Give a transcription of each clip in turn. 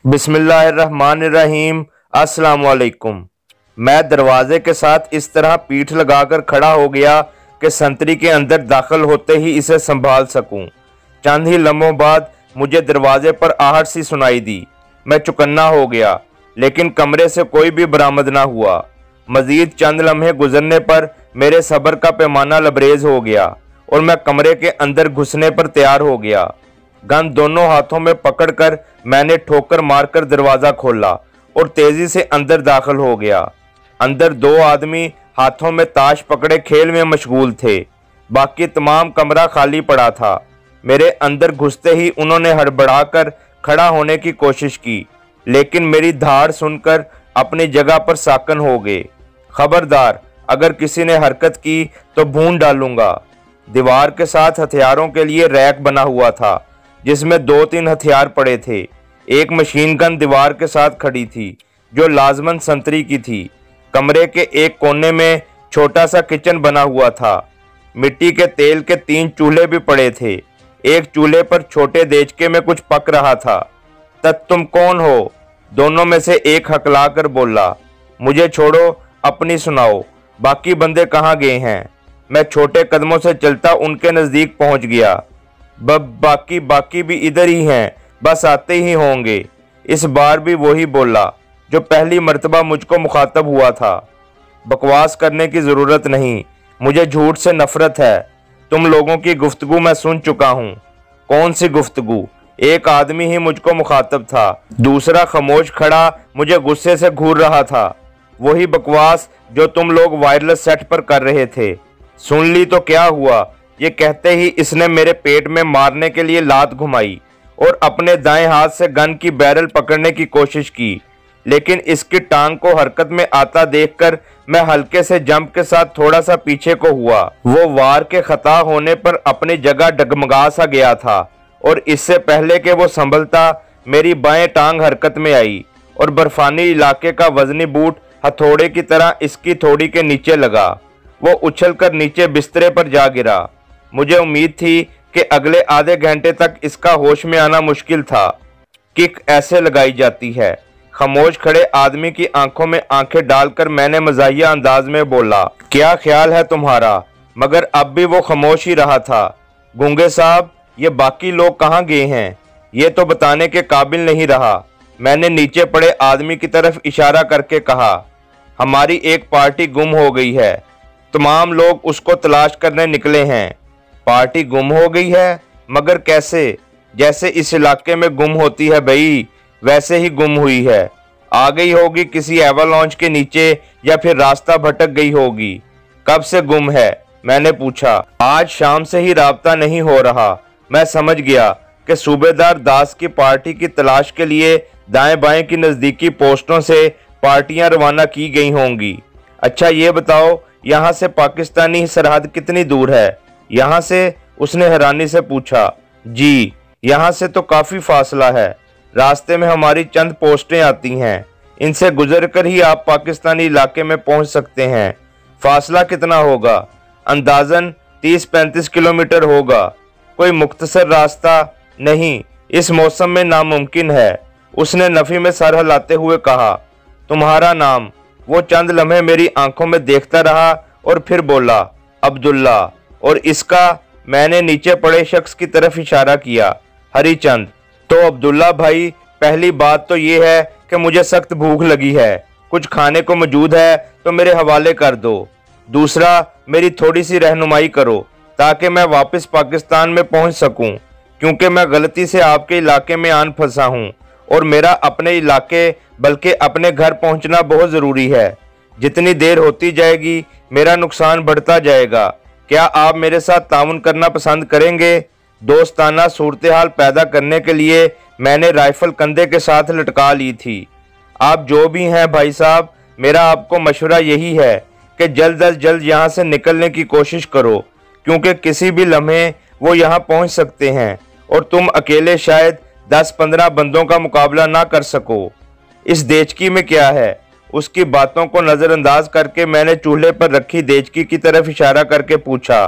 बिस्मिल्लाहिर्रहमानिर्रहीम। अस्सलाम वालेकुम। मैं दरवाजे के साथ इस तरह पीठ लगाकर खड़ा हो गया कि संतरी के अंदर दाखिल होते ही इसे संभाल सकूं। चंद ही लम्हों बाद मुझे दरवाजे पर आहट सी सुनाई दी। मैं चौकन्ना हो गया, लेकिन कमरे से कोई भी बरामद ना हुआ। मजीद चंद लम्हे गुजरने पर मेरे सब्र का पैमाना लबरेज हो गया और मैं कमरे के अंदर घुसने पर तैयार हो गया। गन दोनों हाथों में पकड़कर मैंने ठोकर मारकर दरवाजा खोला और तेजी से अंदर दाखिल हो गया। अंदर दो आदमी हाथों में ताश पकड़े खेल में मशगूल थे। बाकी तमाम कमरा खाली पड़ा था। मेरे अंदर घुसते ही उन्होंने हड़बड़ाकर खड़ा होने की कोशिश की, लेकिन मेरी धाड़ सुनकर अपनी जगह पर साकन हो गए। खबरदार, अगर किसी ने हरकत की तो भून डालूंगा। दीवार के साथ हथियारों के लिए रैक बना हुआ था, जिसमें 2-3 हथियार पड़े थे। एक मशीन गन दीवार के साथ खड़ी थी, जो लाजमन संतरी की थी। कमरे के एक कोने में छोटा सा किचन बना हुआ था। मिट्टी के तेल के 3 चूल्हे भी पड़े थे। एक चूल्हे पर छोटे देचके में कुछ पक रहा था। तब तुम कौन हो? दोनों में से एक हकला कर बोला। मुझे छोड़ो, अपनी सुनाओ। बाकी बंदे कहाँ गए हैं? मैं छोटे कदमों से चलता उनके नजदीक पहुंच गया। बाकी भी इधर ही हैं, बस आते ही होंगे। इस बार भी वही बोला जो पहली मर्तबा मुझको मुखातब हुआ था। बकवास करने की जरूरत नहीं, मुझे झूठ से नफरत है। तुम लोगों की गुफ्तगू मैं सुन चुका हूँ। कौन सी गुफ्तगू? एक आदमी ही मुझको मुखातब था, दूसरा खामोश खड़ा मुझे गुस्से से घूर रहा था। वही बकवास जो तुम लोग वायरलेस सेट पर कर रहे थे। सुन ली तो क्या हुआ? ये कहते ही इसने मेरे पेट में मारने के लिए लात घुमाई और अपने दाएं हाथ से गन की बैरल पकड़ने की कोशिश की, लेकिन इसकी टांग को हरकत में आता देखकर मैं हल्के से जंप के साथ थोड़ा सा पीछे को हुआ। वो वार के खता होने पर अपनी जगह डगमगा सा गया था और इससे पहले कि वो संभलता, मेरी बाएं टांग हरकत में आई और बर्फानी इलाके का वजनी बूट हथौड़े की तरह इसकी थोड़ी के नीचे लगा। वो उछलकर नीचे बिस्तरे पर जा गिरा। मुझे उम्मीद थी कि अगले आधे घंटे तक इसका होश में आना मुश्किल था। किक ऐसे लगाई जाती है। खामोश खड़े आदमी की आंखों में आंखें डालकर मैंने मजाहिया अंदाज में बोला, क्या ख्याल है तुम्हारा? मगर अब भी वो खामोश ही रहा था। गूंगे साहब, ये बाकी लोग कहाँ गए हैं? ये तो बताने के काबिल नहीं रहा। मैंने नीचे पड़े आदमी की तरफ इशारा करके कहा, हमारी एक पार्टी गुम हो गई है। तमाम लोग उसको तलाश करने निकले हैं। पार्टी गुम हो गई है? मगर कैसे? जैसे इस इलाके में गुम होती है भाई, वैसे ही गुम हुई है। आ गई होगी किसी एवालॉन्च के नीचे या फिर रास्ता भटक गई होगी। कब से गुम है? मैंने पूछा। आज शाम से ही राब्ता नहीं हो रहा। मैं समझ गया कि सूबेदार दास की पार्टी की तलाश के लिए दाएं बाएं की नजदीकी पोस्टों से पार्टियां रवाना की गई होंगी। अच्छा ये बताओ, यहाँ से पाकिस्तानी सरहद कितनी दूर है? यहाँ से? उसने हैरानी से पूछा। जी, यहाँ से तो काफी फासला है। रास्ते में हमारी चंद पोस्टें आती हैं, इनसे गुजरकर ही आप पाकिस्तानी इलाके में पहुंच सकते हैं। फासला कितना होगा? अंदाजन 30-35 किलोमीटर होगा। कोई मुख्तसर रास्ता नहीं, इस मौसम में नामुमकिन है। उसने नफी में सर हिलाते हुए कहा। तुम्हारा नाम? वो चंद लम्हे मेरी आंखों में देखता रहा और फिर बोला, अब्दुल्ला। और इसका? मैंने नीचे पड़े शख्स की तरफ इशारा किया, हरीचंद। तो अब्दुल्ला भाई, पहली बात तो ये है कि मुझे सख्त भूख लगी है। कुछ खाने को मौजूद है तो मेरे हवाले कर दो। दूसरा, मेरी थोड़ी सी रहनुमाई करो ताकि मैं वापस पाकिस्तान में पहुंच सकूं, क्योंकि मैं गलती से आपके इलाके में आन फंसा हूं और मेरा अपने इलाके बल्कि अपने घर पहुंचना बहुत ज़रूरी है। जितनी देर होती जाएगी मेरा नुकसान बढ़ता जाएगा। क्या आप मेरे साथ ताउन करना पसंद करेंगे? दोस्ताना सूरत हाल पैदा करने के लिए मैंने राइफल कंधे के साथ लटका ली थी। आप जो भी हैं भाई साहब, मेरा आपको मशवरा यही है कि जल्द अज जल्द यहाँ से निकलने की कोशिश करो, क्योंकि किसी भी लम्हे वो यहाँ पहुँच सकते हैं और तुम अकेले शायद 10-15 बंदों का मुकाबला ना कर सको। इस देचकी में क्या है? उसकी बातों को नज़रअंदाज करके मैंने चूल्हे पर रखी देचकी की तरफ इशारा करके पूछा,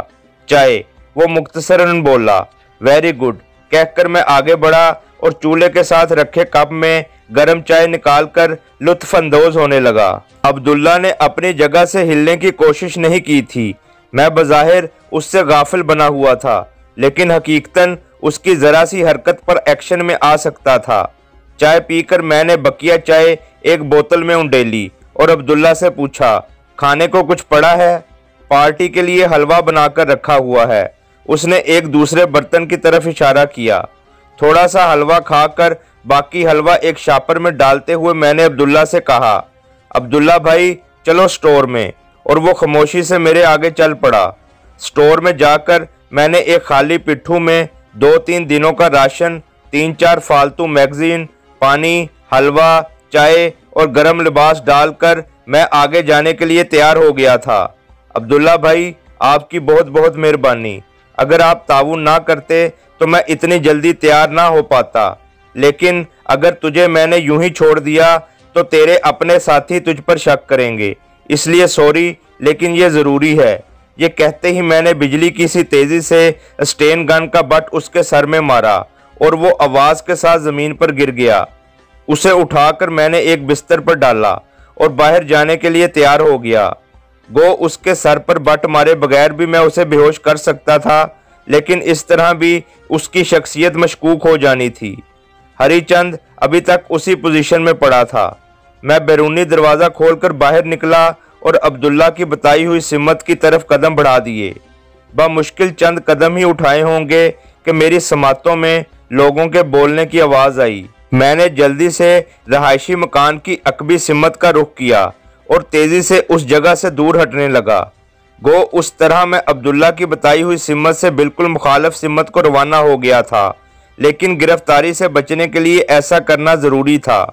चाय? वो मुख्तसरन बोला, वेरी गुड कहकर मैं आगे बढ़ा और चूल्हे के साथ रखे कप में गर्म चाय निकालकर लुत्फ अंदोज होने लगा। अब्दुल्ला ने अपनी जगह से हिलने की कोशिश नहीं की थी। मैं बज़ाहिर उससे गाफिल बना हुआ था, लेकिन हकीकतन उसकी ज़रा सी हरकत पर एक्शन में आ सकता था। चाय पीकर मैंने बकिया चाय एक बोतल में उंडेली और अब्दुल्ला से पूछा, खाने को कुछ पड़ा है? पार्टी के लिए हलवा बनाकर रखा हुआ है। उसने एक दूसरे बर्तन की तरफ इशारा किया। थोड़ा सा हलवा खाकर बाकी हलवा एक शापर में डालते हुए मैंने अब्दुल्ला से कहा, अब्दुल्ला भाई चलो स्टोर में। और वो खामोशी से मेरे आगे चल पड़ा। स्टोर में जाकर मैंने एक खाली पिट्ठू में 2-3 दिनों का राशन, 3-4 फालतू मैगजीन, पानी, हलवा, चाय और गर्म लिबास डालकर मैं आगे जाने के लिए तैयार हो गया था। अब्दुल्ला भाई आपकी बहुत बहुत मेहरबानी। अगर आप ताउन ना करते तो मैं इतनी जल्दी तैयार ना हो पाता, लेकिन अगर तुझे मैंने यूं ही छोड़ दिया तो तेरे अपने साथी तुझ पर शक करेंगे, इसलिए सॉरी, लेकिन ये ज़रूरी है। ये कहते ही मैंने बिजली की सी तेज़ी से स्टेन गन का बट उसके सर में मारा और वो आवाज़ के साथ ज़मीन पर गिर गया। उसे उठाकर मैंने एक बिस्तर पर डाला और बाहर जाने के लिए तैयार हो गया। गो उसके सर पर बट मारे बगैर भी मैं उसे बेहोश कर सकता था, लेकिन इस तरह भी उसकी शख्सियत मशकूक हो जानी थी। हरीचंद अभी तक उसी पोजीशन में पड़ा था। मैं बैरूनी दरवाज़ा खोलकर बाहर निकला और अब्दुल्ला की बताई हुई सिमत की तरफ कदम बढ़ा दिए। बामुश्किल चंद कदम ही उठाए होंगे कि मेरी समातों में लोगों के बोलने की आवाज़ आई। मैंने जल्दी से रहायशी मकान की अकबी सिमत का रुख किया और तेज़ी से उस जगह से दूर हटने लगा। गो उस तरह मैं अब्दुल्ला की बताई हुई सिमत से बिल्कुल मुखालफ सिमत को रवाना हो गया था, लेकिन गिरफ्तारी से बचने के लिए ऐसा करना ज़रूरी था।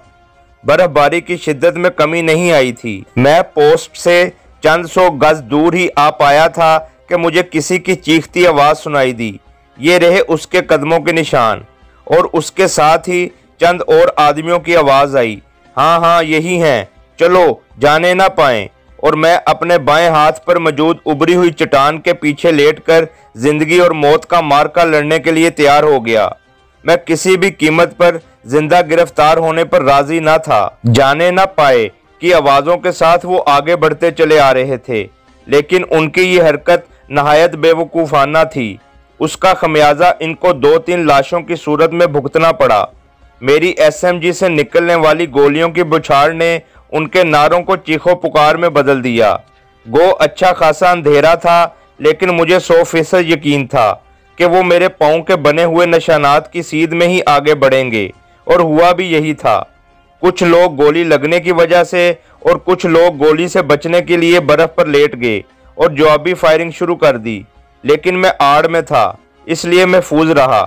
बर्फबारी की शिद्दत में कमी नहीं आई थी। मैं पोस्ट से चंद 100 गज दूर ही आ पाया था कि मुझे किसी की चीखती आवाज़ सुनाई दी। ये रहे उसके कदमों के निशान, और उसके साथ ही चंद और आदमियों की आवाज़ आई, हाँ हाँ यही हैं, चलो जाने ना पाएं। और मैं अपने बाएं हाथ पर मौजूद उभरी हुई चट्टान के पीछे लेटकर जिंदगी और मौत का मार्का लड़ने के लिए तैयार हो गया। मैं किसी भी कीमत पर जिंदा गिरफ्तार होने पर राजी ना था। जाने ना पाए कि आवाज़ों के साथ वो आगे बढ़ते चले आ रहे थे, लेकिन उनकी ये हरकत नहायत बेवकूफ़ाना थी। उसका खमियाजा इनको 2-3 लाशों की सूरत में भुगतना पड़ा। मेरी SMG से निकलने वाली गोलियों की बौछार ने उनके नारों को चीखों पुकार में बदल दिया। गो अच्छा खासा अंधेरा था, लेकिन मुझे 100% यकीन था कि वो मेरे पाँव के बने हुए निशानात की सीध में ही आगे बढ़ेंगे, और हुआ भी यही था। कुछ लोग गोली लगने की वजह से और कुछ लोग गोली से बचने के लिए बर्फ पर लेट गए और जवाबी फायरिंग शुरू कर दी, लेकिन मैं आड़ में था, इसलिए महफूज रहा।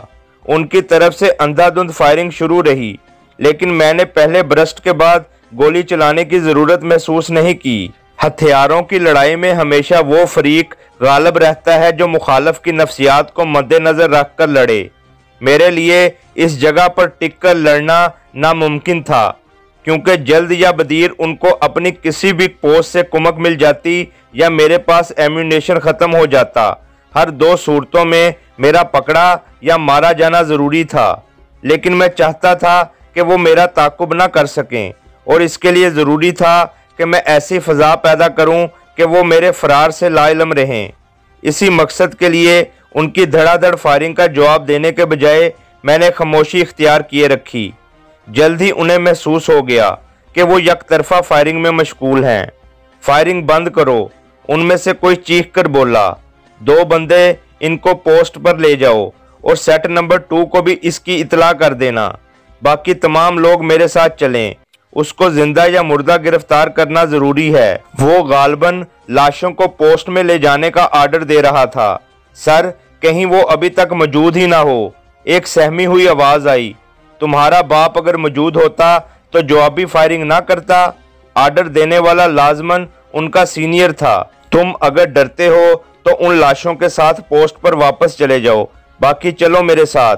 उनकी तरफ से अंधाधुंध फायरिंग शुरू रही, लेकिन मैंने पहले बरस्ट के बाद गोली चलाने की ज़रूरत महसूस नहीं की। हथियारों की लड़ाई में हमेशा वो फरीक गालिब रहता है जो मुखालफ की नफ्सियात को मद्देनज़र रख कर लड़े। मेरे लिए इस जगह पर टिक कर लड़ना नामुमकिन था, क्योंकि जल्द या बदीर उनको अपनी किसी भी पोस्ट से कुमक मिल जाती या मेरे पास एम्यूनेशन ख़त्म हो जाता। हर 2 सूरतों में मेरा पकड़ा या मारा जाना ज़रूरी था, लेकिन मैं चाहता था कि वो मेरा ताक़ुब ना कर सकें, और इसके लिए ज़रूरी था कि मैं ऐसी फ़ज़ा पैदा करूं कि वो मेरे फ़रार से लाइलम रहें। इसी मकसद के लिए उनकी धड़ाधड़ फायरिंग का जवाब देने के बजाय मैंने खामोशी इख्तियार किए रखी। जल्द ही उन्हें महसूस हो गया कि वो यकतरफा फायरिंग में मशगूल हैं। फायरिंग बंद करो, उनमें से कोई चीख कर बोला। 2 बंदे इनको पोस्ट पर ले जाओ और सेट नंबर 2 को भी इसकी इतला कर देना। बाकी तमाम लोग मेरे साथ चलें। उसको जिंदा या मुर्दा गिरफ्तार करना ज़रूरी है। वो गालबन लाशों को पोस्ट में ले जाने का आर्डर दे रहा था। सर, कहीं वो अभी तक मौजूद ही ना हो। एक सहमी हुई आवाज़ आई, तुम्हारा बाप अगर मौजूद होता तो जवाबी फायरिंग ना करता। आर्डर देने वाला लाजमन उनका सीनियर था। तुम अगर डरते हो तो उन लाशों के साथ पोस्ट पर वापस चले जाओ, बाकी चलो मेरे साथ।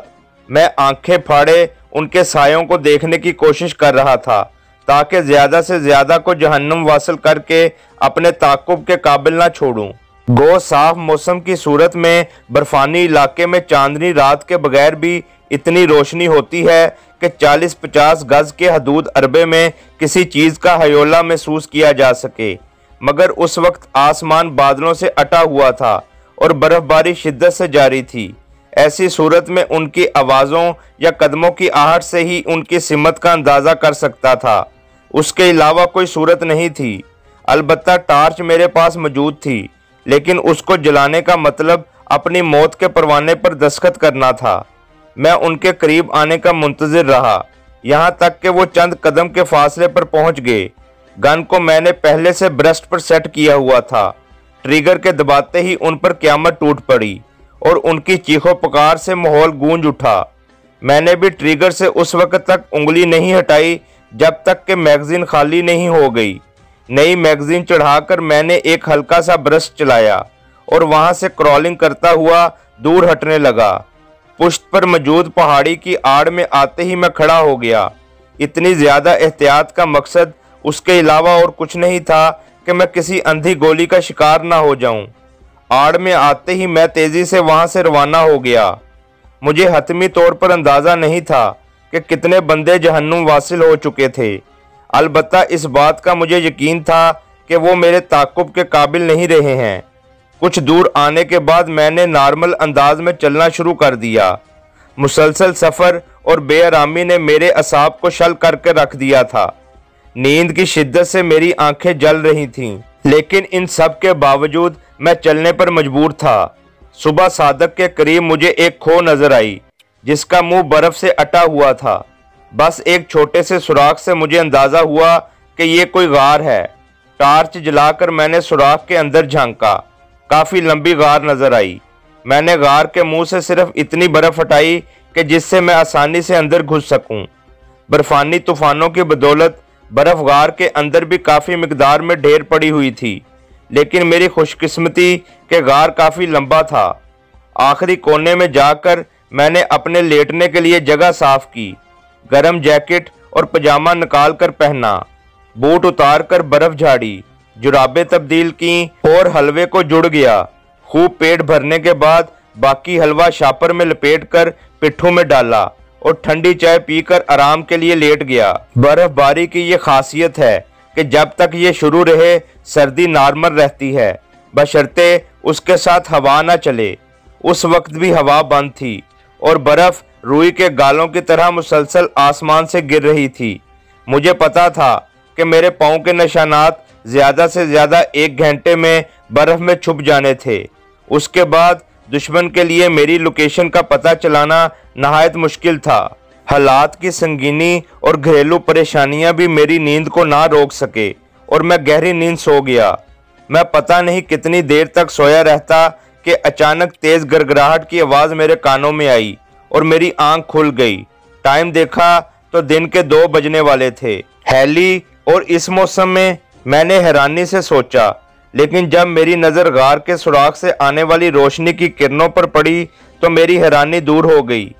मैं आंखें फाड़े उनके सायों को देखने की कोशिश कर रहा था, ताकि ज़्यादा से ज़्यादा को जहन्नम वासिल करके अपने ताक़ुब के काबिल ना छोड़ूं। गो साफ मौसम की सूरत में बर्फानी इलाके में चांदनी रात के बगैर भी इतनी रोशनी होती है کہ 40-50 गज के हदूद अरबे में किसी चीज़ का हयोला महसूस किया जा सके, मगर उस वक्त आसमान बादलों से अटा हुआ था और बर्फबारी शिद्दत से जारी थी। ऐसी सूरत में उनकी आवाज़ों या कदमों की आहट से ही उनकी सिमत का अंदाज़ा कर सकता था, उसके अलावा कोई सूरत नहीं थी। अलबत्ता टार्च मेरे पास मौजूद थी, लेकिन उसको जलाने का मतलब अपनी मौत के परवाने पर दस्तखत करना था। मैं उनके करीब आने का मुंतज़िर रहा, यहाँ तक कि वो चंद कदम के फासले पर पहुँच गए। गन को मैंने पहले से ब्रेस्ट पर सेट किया हुआ था। ट्रिगर के दबाते ही उन पर क़यामत टूट पड़ी और उनकी चीखों पुकार से माहौल गूंज उठा। मैंने भी ट्रिगर से उस वक्त तक उंगली नहीं हटाई जब तक कि मैगज़ीन खाली नहीं हो गई। नई मैगज़ीन चढ़ाकर मैंने एक हल्का सा ब्रश चलाया और वहां से क्रॉलिंग करता हुआ दूर हटने लगा। पुश्त पर मौजूद पहाड़ी की आड़ में आते ही मैं खड़ा हो गया। इतनी ज़्यादा एहतियात का मकसद उसके अलावा और कुछ नहीं था कि मैं किसी अंधी गोली का शिकार ना हो जाऊं। आड़ में आते ही मैं तेज़ी से वहां से रवाना हो गया। मुझे हतमी तौर पर अंदाज़ा नहीं था कि कितने बंदे जहन्नुम वासिल हो चुके थे। अलबत्ता इस बात का मुझे यकीन था कि वो मेरे ताक़ुब के काबिल नहीं रहे हैं। कुछ दूर आने के बाद मैंने नॉर्मल अंदाज में चलना शुरू कर दिया। मुसलसल सफ़र और बेआरामी ने मेरे असाब को शल करके रख दिया था। नींद की शिद्दत से मेरी आंखें जल रही थीं, लेकिन इन सब के बावजूद मैं चलने पर मजबूर था। सुबह सादक के करीब मुझे एक खो नजर आई जिसका मुंह बर्फ से अटा हुआ था। बस एक छोटे से सुराख से मुझे अंदाजा हुआ कि ये कोई गार है। टार्च जलाकर मैंने सुराख के अंदर झांका। काफ़ी लंबी गार नजर आई। मैंने गार के मुंह से सिर्फ इतनी बर्फ हटाई कि जिससे मैं आसानी से अंदर घुस सकूं। बर्फानी तूफानों की बदौलत बर्फ गार के अंदर भी काफ़ी मिकदार में ढेर पड़ी हुई थी, लेकिन मेरी खुशकिस्मती के गार काफ़ी लंबा था। आखिरी कोने में जाकर मैंने अपने लेटने के लिए जगह साफ की, गर्म जैकेट और पजामा निकाल कर पहना, बूट उतार कर बर्फ झाड़ी, जुराबें तब्दील की और हलवे को जुड़ गया। खूब पेट भरने के बाद बाकी हलवा शापर में लपेट कर पिट्ठू में डाला और ठंडी चाय पीकर आराम के लिए लेट गया। बर्फबारी की ये खासियत है कि जब तक ये शुरू रहे सर्दी नॉर्मल रहती है, बशर्ते उसके साथ हवा ना चले। उस वक्त भी हवा बंद थी और बर्फ रुई के गालों की तरह मुसलसल आसमान से गिर रही थी। मुझे पता था कि मेरे पाँव के निशानात ज़्यादा से ज़्यादा 1 घंटे में बर्फ़ में छुप जाने थे। उसके बाद दुश्मन के लिए मेरी लोकेशन का पता चलाना नहायत मुश्किल था। हालात की संगीनी और घरेलू परेशानियां भी मेरी नींद को ना रोक सके और मैं गहरी नींद सो गया। मैं पता नहीं कितनी देर तक सोया रहता कि अचानक तेज़ गड़गड़ाहट की आवाज़ मेरे कानों में आई और मेरी आंख खुल गई। टाइम देखा तो दिन के 2 बजने वाले थे। हैली और इस मौसम में, मैंने हैरानी से सोचा, लेकिन जब मेरी नज़र गार के सुराख से आने वाली रोशनी की किरणों पर पड़ी तो मेरी हैरानी दूर हो गई।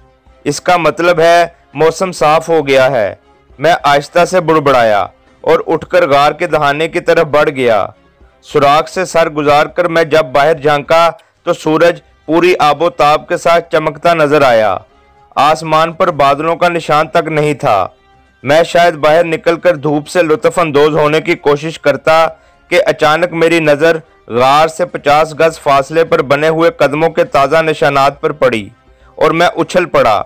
इसका मतलब है मौसम साफ हो गया है। मैं आहिस्ता से बुड़बड़ाया और उठकर गार के दहाने की तरफ बढ़ गया। सुराख से सर गुजार कर मैं जब बाहर झांका तो सूरज पूरी आबोताब के साथ चमकता नजर आया। आसमान पर बादलों का निशान तक नहीं था। मैं शायद बाहर निकलकर धूप से लुत्फ अंदोज होने की कोशिश करता कि अचानक मेरी नज़र गार से 50 गज फासले पर बने हुए कदमों के ताज़ा निशानात पर पड़ी और मैं उछल पड़ा।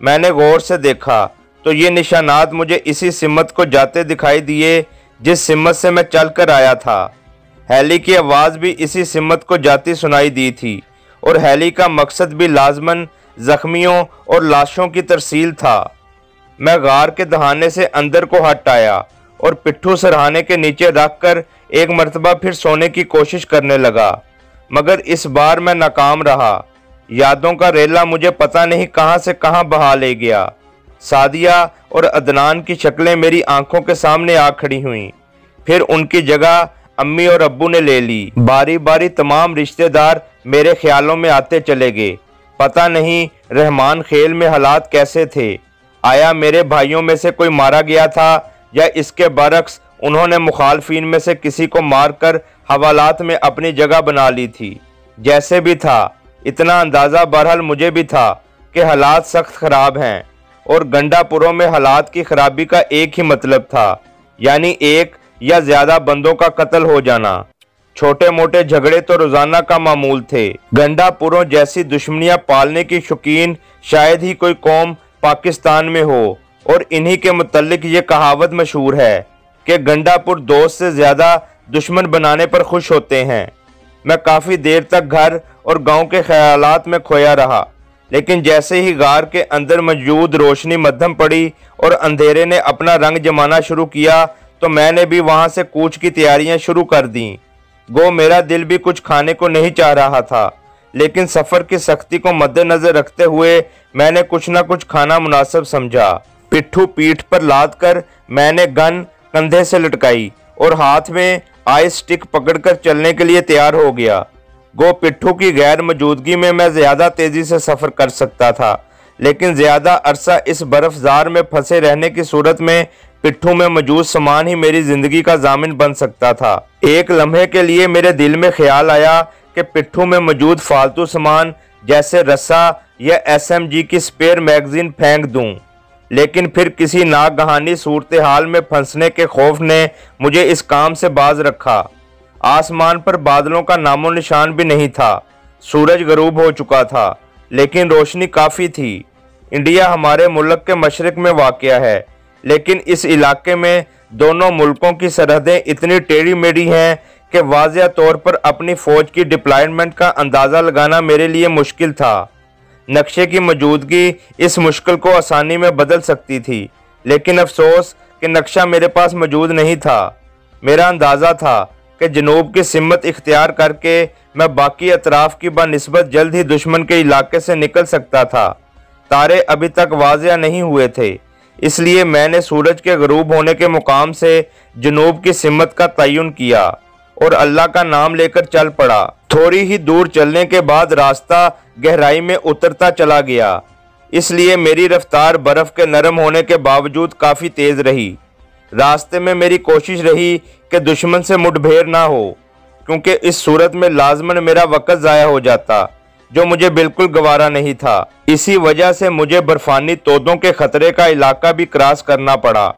मैंने गौर से देखा तो ये निशानात मुझे इसी सिमत को जाते दिखाई दिए जिस सिमत से मैं चल कर आया था। हैली की आवाज़ भी इसी सिमत को जाती सुनाई दी थी और हैली का मकसद भी लाजमन जख्मियों और लाशों की तरसील था। मैं गार के दहाने से अंदर को हट आया और पिट्ठू सरहाने के नीचे रखकर एक मर्तबा फिर सोने की कोशिश करने लगा, मगर इस बार मैं नाकाम रहा। यादों का रेला मुझे पता नहीं कहां से कहां बहा ले गया। सादिया और अदनान की शक्लें मेरी आंखों के सामने आ खड़ी हुईं। फिर उनकी जगह अम्मी और अब्बू ने ले ली। बारी बारी तमाम रिश्तेदार मेरे ख्यालों में आते चले गए। पता नहीं रहमान खेल में हालात कैसे थे। आया मेरे भाइयों में से कोई मारा गया था या इसके बरक्स उन्होंने मुखालफिन में से किसी को मारकर हवालात में अपनी जगह बना ली थी। जैसे भी था, इतना अंदाज़ा बहरहाल मुझे भी था कि हालात सख्त ख़राब हैं। और गंडापुरों में हालात की खराबी का एक ही मतलब था, यानी एक या ज्यादा बंदों का कत्ल हो जाना। छोटे मोटे झगड़े तो रोजाना का मामूल थे। गंडापुरों जैसी दुश्मनियां पालने की शौकीन शायद ही कोई कौम पाकिस्तान में हो, और इन्हीं के मुतल्लिक ये कहावत मशहूर है कि गंडापुर दोस्त से ज्यादा दुश्मन बनाने पर खुश होते हैं। मैं काफी देर तक घर और गांव के ख्यालात में खोया रहा, लेकिन जैसे ही गार के अंदर मौजूद रोशनी मध्यम पड़ी और अंधेरे ने अपना रंग जमाना शुरू किया, तो मैंने भी वहां से कूच की तैयारियां शुरू कर दी। गो मेरा दिल भी कुछ खाने को नहीं चाह रहा था, लेकिन सफर की सख्ती को मद्देनजर रखते हुए मैंने कुछ न कुछ खाना मुनासिब समझा। पिट्ठू पीठ पर लाद कर मैंने गन कंधे से लटकाई और हाथ में आइस स्टिक पकड़कर चलने के लिए तैयार हो गया। गो पिट्ठू की गैर मौजूदगी में मैं ज्यादा तेजी से सफर कर सकता था, लेकिन ज्यादा अरसा इस बर्फजार में फंसे रहने की सूरत में पिट्ठू में मौजूद सामान ही मेरी जिंदगी का जामिन बन सकता था। एक लम्हे के लिए मेरे दिल में ख्याल आया कि पिट्ठू में मौजूद फालतू सामान जैसे रस्सा या SMG की स्पेयर मैगजीन फेंक दूं, लेकिन फिर किसी नागहानी सूरत हाल में फंसने के खौफ ने मुझे इस काम से बाज रखा। आसमान पर बादलों का नामो निशान भी नहीं था। सूरज गरूब हो चुका था, लेकिन रोशनी काफ़ी थी। इंडिया हमारे मुल्क के मशरक में वाक़या है, लेकिन इस इलाके में दोनों मुल्कों की सरहदें इतनी टेढ़ी मेढ़ी हैं कि वाज़िया तौर पर अपनी फ़ौज की डिप्लॉयमेंट का अंदाज़ा लगाना मेरे लिए मुश्किल था। नक्शे की मौजूदगी इस मुश्किल को आसानी में बदल सकती थी, लेकिन अफसोस कि नक्शा मेरे पास मौजूद नहीं था। मेरा अंदाज़ा था कि जनूब की सिमत इख्तियार करके मैं बाकी अतराफ़ की बनिस्बत जल्द ही दुश्मन के इलाके से निकल सकता था। तारे अभी तक वाज़िया नहीं हुए थे, इसलिए मैंने सूरज के गरूब होने के मुकाम से जनूब की सिमत का तयन किया और अल्लाह का नाम लेकर चल पड़ा। थोड़ी ही दूर चलने के बाद रास्ता गहराई में उतरता चला गया, इसलिए मेरी रफ्तार बर्फ के नरम होने के बावजूद काफ़ी तेज़ रही। रास्ते में मेरी कोशिश रही कि दुश्मन से मुठभेड़ ना हो, क्योंकि इस सूरत में लाजमन मेरा वक़्त ज़ाया हो जाता, जो मुझे बिल्कुल गवारा नहीं था। इसी वजह से मुझे बर्फानी तोदों के खतरे का इलाका भी क्रॉस करना पड़ा,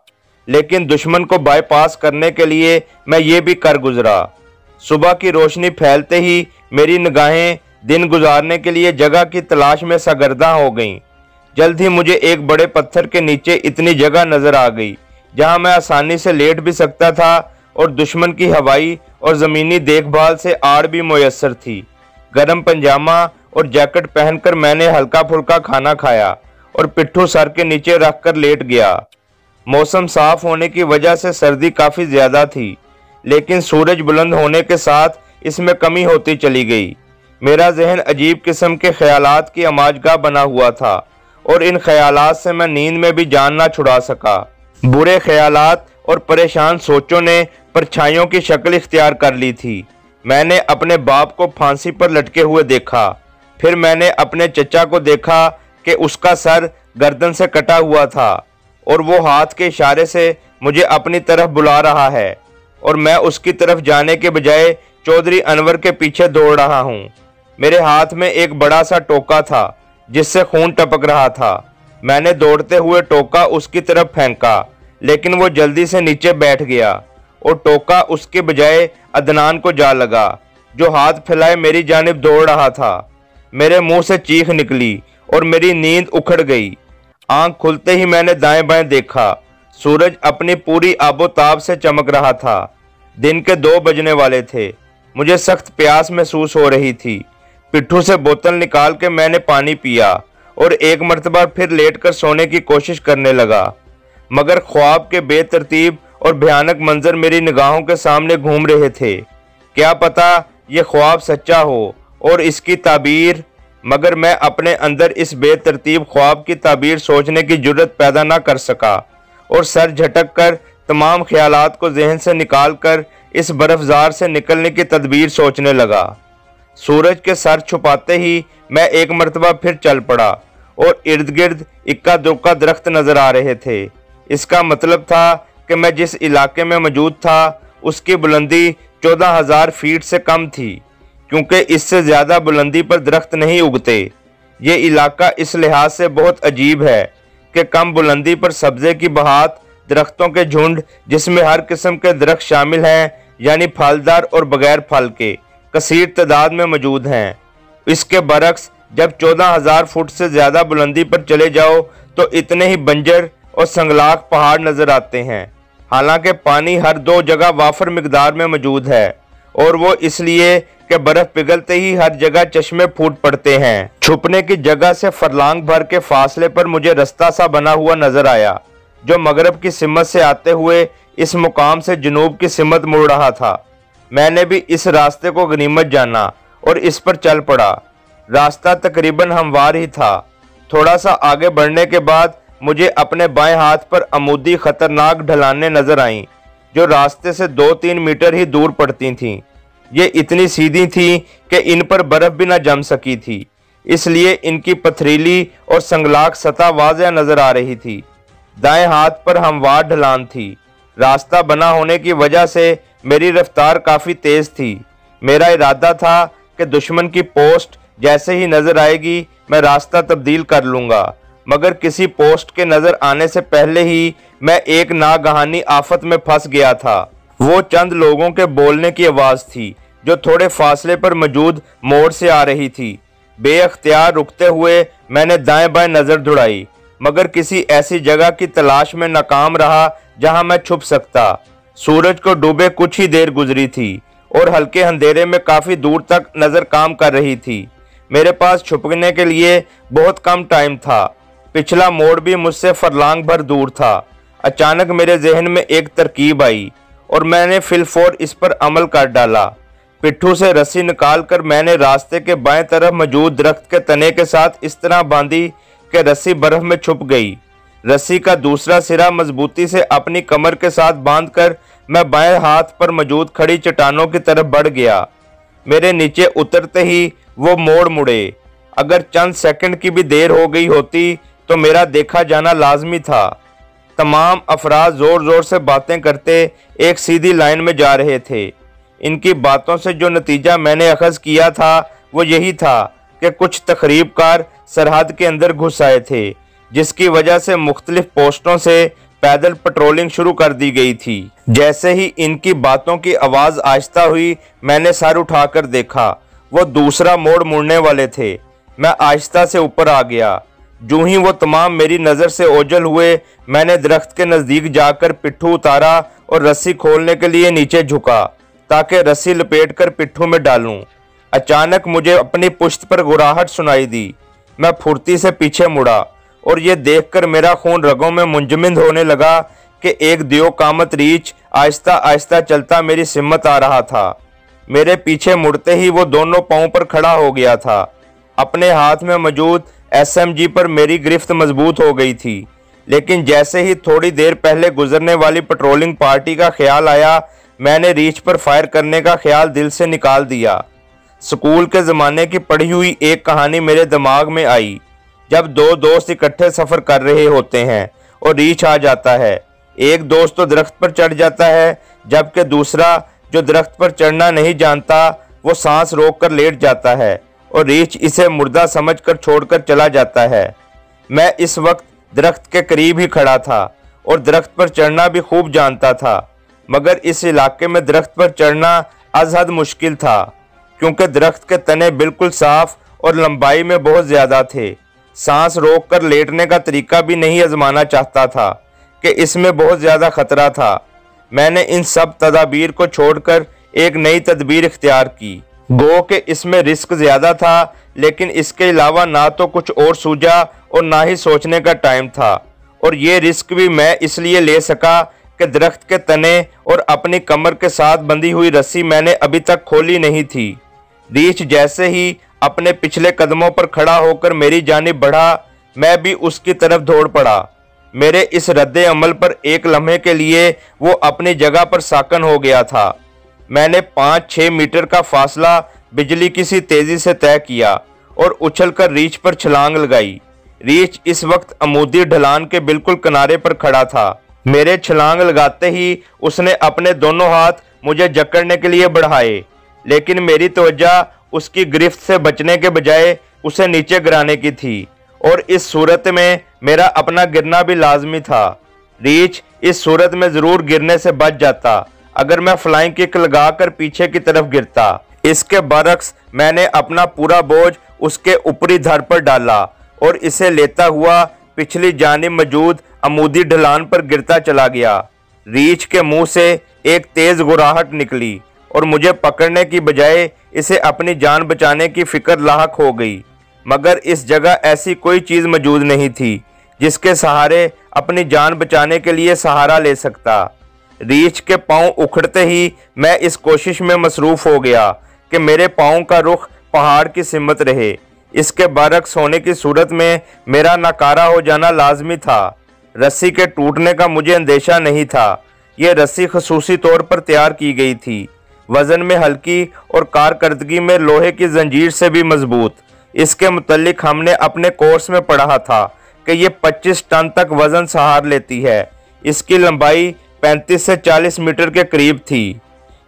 लेकिन दुश्मन को बाईपास करने के लिए मैं ये भी कर गुजरा। सुबह की रोशनी फैलते ही मेरी निगाहें दिन गुजारने के लिए जगह की तलाश में सरगर्दा हो गईं। जल्द ही मुझे एक बड़े पत्थर के नीचे इतनी जगह नजर आ गई जहां मैं आसानी से लेट भी सकता था और दुश्मन की हवाई और ज़मीनी देखभाल से आड़ भी मुयस्सर थी। गर्म पंजामा और जैकेट पहनकर मैंने हल्का फुल्का खाना खाया और पिट्ठू सर के नीचे रखकर लेट गया। मौसम साफ होने की वजह से सर्दी काफ़ी ज़्यादा थी, लेकिन सूरज बुलंद होने के साथ इसमें कमी होती चली गई। मेरा जहन अजीब किस्म के ख्यालात की अमाजगाह बना हुआ था और इन ख्यालात से मैं नींद में भी जान ना छुड़ा सका। बुरे ख्यालात और परेशान सोचों ने परछाइयों की शक्ल इख्तियार कर ली थी। मैंने अपने बाप को फांसी पर लटके हुए देखा, फिर मैंने अपने चचा को देखा कि उसका सर गर्दन से कटा हुआ था और वो हाथ के इशारे से मुझे अपनी तरफ बुला रहा है, और मैं उसकी तरफ जाने के बजाय चौधरी अनवर के पीछे दौड़ रहा हूँ। मेरे हाथ में एक बड़ा सा टोका था जिससे खून टपक रहा था। मैंने दौड़ते हुए टोका उसकी तरफ फेंका, लेकिन वो जल्दी से नीचे बैठ गया और टोका उसके बजाय अदनान को जा लगा, जो हाथ फैलाए मेरी जानिब दौड़ रहा था। मेरे मुंह से चीख निकली और मेरी नींद उखड़ गई। आंख खुलते ही मैंने दाएं बाएं देखा। सूरज अपनी पूरी आबोताब से चमक रहा था। दिन के 2 बजने वाले थे। मुझे सख्त प्यास महसूस हो रही थी। पिट्ठू से बोतल निकाल के मैंने पानी पिया और एक मर्तबा फिर लेटकर सोने की कोशिश करने लगा, मगर ख्वाब के बेतरतीब और भयानक मंजर मेरी निगाहों के सामने घूम रहे थे। क्या पता ये ख्वाब सच्चा हो और इसकी ताबीर, मगर मैं अपने अंदर इस बेतरतीब ख्वाब की ताबीर सोचने की जुर्रत पैदा ना कर सका और सर झटक कर तमाम ख्यालात को जहन से निकाल कर इस बर्फजार से निकलने की तदबीर सोचने लगा। सूरज के सर छुपाते ही मैं एक मर्तबा फिर चल पड़ा और इर्द गिर्द इक्का दुक्का दरख्त नजर आ रहे थे। इसका मतलब था कि मैं जिस इलाके में मौजूद था उसकी बुलंदी 14,000 फीट से कम थी, क्योंकि इससे ज़्यादा बुलंदी पर दरख्त नहीं उगते। ये इलाका इस लिहाज से बहुत अजीब है कि कम बुलंदी पर सब्जे की बहात, दरख्तों के झुंड जिसमें हर किस्म के दरख्त शामिल हैं, यानी फलदार और बगैर फल के, कसीर तादाद में मौजूद हैं। इसके बरक्स जब 14,000 फुट से ज़्यादा बुलंदी पर चले जाओ तो इतने ही बंजर और संगलाक पहाड़ नज़र आते हैं। हालांकि पानी हर दो जगह वाफर मिकदार में मौजूद है, और वो इसलिए कि बर्फ़ पिघलते ही हर जगह चश्मे फूट पड़ते हैं। छुपने की जगह से फरलांग भर के फासले पर मुझे रास्ता सा बना हुआ नज़र आया, जो मगरब की सिमत से आते हुए इस मुकाम से जनूब की सिमत मुड़ रहा था। मैंने भी इस रास्ते को गनीमत जाना और इस पर चल पड़ा। रास्ता तकरीबन हमवार ही था। थोड़ा सा आगे बढ़ने के बाद मुझे अपने बाएं हाथ पर अमूदी खतरनाक ढलानें नजर आईं, जो रास्ते से 2-3 मीटर ही दूर पड़ती थीं। ये इतनी सीधी थीं कि इन पर बर्फ भी न जम सकी थी, इसलिए इनकी पथरीली और संगलाक सतह वाज़ेह नजर आ रही थी। दाएं हाथ पर हमवार ढलान थी। रास्ता बना होने की वजह से मेरी रफ्तार काफ़ी तेज़ थी। मेरा इरादा था कि दुश्मन की पोस्ट जैसे ही नज़र आएगी मैं रास्ता तब्दील कर लूँगा, मगर किसी पोस्ट के नज़र आने से पहले ही मैं एक नागहानी आफत में फंस गया था। वो चंद लोगों के बोलने की आवाज़ थी जो थोड़े फासले पर मौजूद मोड़ से आ रही थी। बेअख्तियार रुकते हुए मैंने दाएं बाएं नज़र दौड़ाई, मगर किसी ऐसी जगह की तलाश में नाकाम रहा जहां मैं छुप सकता। सूरज को डूबे कुछ ही देर गुजरी थी और हल्के अंधेरे में काफ़ी दूर तक नज़र काम कर रही थी। मेरे पास छुपने के लिए बहुत कम टाइम था। पिछला मोड़ भी मुझसे फरलांग भर दूर था। अचानक मेरे जहन में एक तरकीब आई और मैंने फिलफौर इस पर अमल कर डाला। पिट्ठू से रस्सी निकालकर मैंने रास्ते के बाएं तरफ मौजूद दरख्त के तने के साथ इस तरह बांधी कि रस्सी बर्फ में छुप गई। रस्सी का दूसरा सिरा मजबूती से अपनी कमर के साथ बांधकर मैं बाएं हाथ पर मौजूद खड़ी चट्टानों की तरफ बढ़ गया। मेरे नीचे उतरते ही वो मोड़ मुड़े। अगर चंद सेकंड की भी देर हो गई होती तो मेरा देखा जाना लाजमी था। तमाम अफराद जोर जोर से बातें करते एक सीधी लाइन में जा रहे थे। इनकी बातों से जो नतीजा मैंने अखज़ किया था वो यही था कि कुछ तखरीबकार सरहद के अंदर घुस आए थे, जिसकी वजह से मुख्तलिफ पोस्टों से पैदल पेट्रोलिंग शुरू कर दी गई थी। जैसे ही इनकी बातों की आवाज़ आहिस्ता हुई, मैंने सर उठाकर देखा। वो दूसरा मोड़ मुड़ने वाले थे। मैं आहिस्ता से ऊपर आ गया। जूं ही वो तमाम मेरी नज़र से ओझल हुए, मैंने दरख्त के नज़दीक जाकर पिट्ठू उतारा और रस्सी खोलने के लिए नीचे झुका ताकि रस्सी लपेटकर पिट्ठू में डालूं। अचानक मुझे अपनी पुश्त पर गुराहट सुनाई दी। मैं फुर्ती से पीछे मुड़ा और ये देखकर मेरा खून रगों में मुंजमद होने लगा कि एक दियो कामत रीछ आहिस्ता आहिस्ता चलता मेरी सिमत आ रहा था। मेरे पीछे मुड़ते ही वो दोनों पाँव पर खड़ा हो गया था। अपने हाथ में मौजूद SMG पर मेरी गिरफ्त मजबूत हो गई थी, लेकिन जैसे ही थोड़ी देर पहले गुजरने वाली पेट्रोलिंग पार्टी का ख्याल आया, मैंने रीछ पर फायर करने का ख्याल दिल से निकाल दिया। स्कूल के ज़माने की पढ़ी हुई एक कहानी मेरे दिमाग में आई। जब दो दोस्त इकट्ठे सफ़र कर रहे होते हैं और रीछ आ जाता है, एक दोस्त तो दरख्त पर चढ़ जाता है, जबकि दूसरा जो दरख्त पर चढ़ना नहीं जानता वो सांस रोक कर लेट जाता है और रीछ इसे मुर्दा समझकर छोड़कर चला जाता है। मैं इस वक्त दरख्त के करीब ही खड़ा था और दरख्त पर चढ़ना भी खूब जानता था, मगर इस इलाके में दरख्त पर चढ़ना अज़हद मुश्किल था, क्योंकि दरख्त के तने बिल्कुल साफ और लंबाई में बहुत ज़्यादा थे। सांस रोक कर लेटने का तरीका भी नहीं आजमाना चाहता था कि इसमें बहुत ज़्यादा ख़तरा था। मैंने इन सब तदाबीर को छोड़कर एक नई तदबीर इख्तियार की। गो कि इसमें रिस्क ज़्यादा था, लेकिन इसके अलावा ना तो कुछ और सूझा और ना ही सोचने का टाइम था। और ये रिस्क भी मैं इसलिए ले सका कि दरख्त के तने और अपनी कमर के साथ बंधी हुई रस्सी मैंने अभी तक खोली नहीं थी। रीछ जैसे ही अपने पिछले कदमों पर खड़ा होकर मेरी जानिब बढ़ा, मैं भी उसकी तरफ दौड़ पड़ा। मेरे इस रद्दे अमल पर एक लम्हे के लिए वो अपनी जगह पर साकन हो गया था। मैंने 5-6 मीटर का फासला बिजली की सी तेजी से तय किया और उछलकर रीछ पर छलांग लगाई। रीछ इस वक्त अमूदी ढलान के बिल्कुल किनारे पर खड़ा था। मेरे छलांग लगाते ही उसने अपने दोनों हाथ मुझे जकड़ने के लिए बढ़ाए, लेकिन मेरी तवज्जो उसकी गिरफ्त से बचने के बजाय उसे नीचे गिराने की थी और इस सूरत में मेरा अपना गिरना भी लाजमी था। रीच इस सूरत में ज़रूर गिरने से बच जाता अगर मैं फ्लाइंग किक लगाकर पीछे की तरफ गिरता। इसके बरक्स मैंने अपना पूरा बोझ उसके ऊपरी धड़ पर डाला और इसे लेता हुआ पिछली जानिब मौजूद अमूदी ढलान पर गिरता चला गया। रीछ के मुंह से एक तेज गुर्राहट निकली और मुझे पकड़ने की बजाय इसे अपनी जान बचाने की फिक्र लाहक हो गई, मगर इस जगह ऐसी कोई चीज़ मौजूद नहीं थी जिसके सहारे अपनी जान बचाने के लिए सहारा ले सकता। रीछ के पांव उखड़ते ही मैं इस कोशिश में मसरूफ़ हो गया कि मेरे पाँव का रुख पहाड़ की सिमत रहे। इसके बरक्स होने की सूरत में मेरा नाकारा हो जाना लाजमी था। रस्सी के टूटने का मुझे अंदेशा नहीं था। ये रस्सी खसूसी तौर पर तैयार की गई थी, वज़न में हल्की और कारकर्दगी में लोहे की जंजीर से भी मजबूत। इसके मुतल्लिक हमने अपने कोर्स में पढ़ा था कि ये 25 टन तक वज़न सहार लेती है। इसकी लंबाई 35 से 40 मीटर के करीब थी।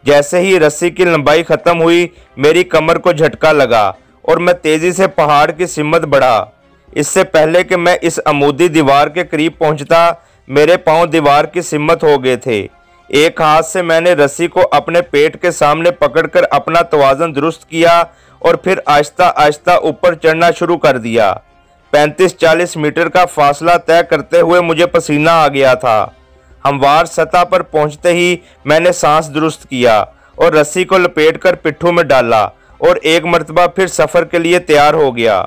जैसे ही रस्सी की लंबाई ख़त्म हुई, मेरी कमर को झटका लगा और मैं तेज़ी से पहाड़ की सिमत बढ़ा। इससे पहले कि मैं इस अमूदी दीवार के करीब पहुंचता, मेरे पांव दीवार की सिमत हो गए थे। एक हाथ से मैंने रस्सी को अपने पेट के सामने पकड़कर अपना तवाज़न दुरुस्त किया और फिर आहिस्ता आहिस्ता ऊपर चढ़ना शुरू कर दिया। 35-40 मीटर का फासला तय करते हुए मुझे पसीना आ गया था। हमवार सतह पर पहुंचते ही मैंने सांस दुरुस्त किया और रस्सी को लपेटकर पिट्ठू में डाला और एक मर्तबा फिर सफ़र के लिए तैयार हो गया।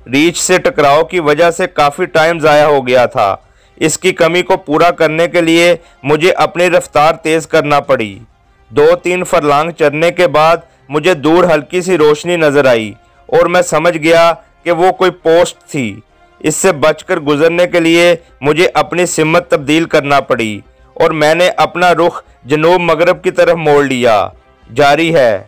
रीछ से टकराव की वजह से काफ़ी टाइम ज़ाया हो गया था। इसकी कमी को पूरा करने के लिए मुझे अपनी रफ्तार तेज़ करना पड़ी। 2-3 फरलांग चढ़ने के बाद मुझे दूर हल्की सी रोशनी नज़र आई और मैं समझ गया कि वो कोई पोस्ट थी। इससे बचकर गुजरने के लिए मुझे अपनी सिमत तब्दील करना पड़ी और मैंने अपना रुख जनूब मगरब की तरफ मोड़ लिया। जारी है।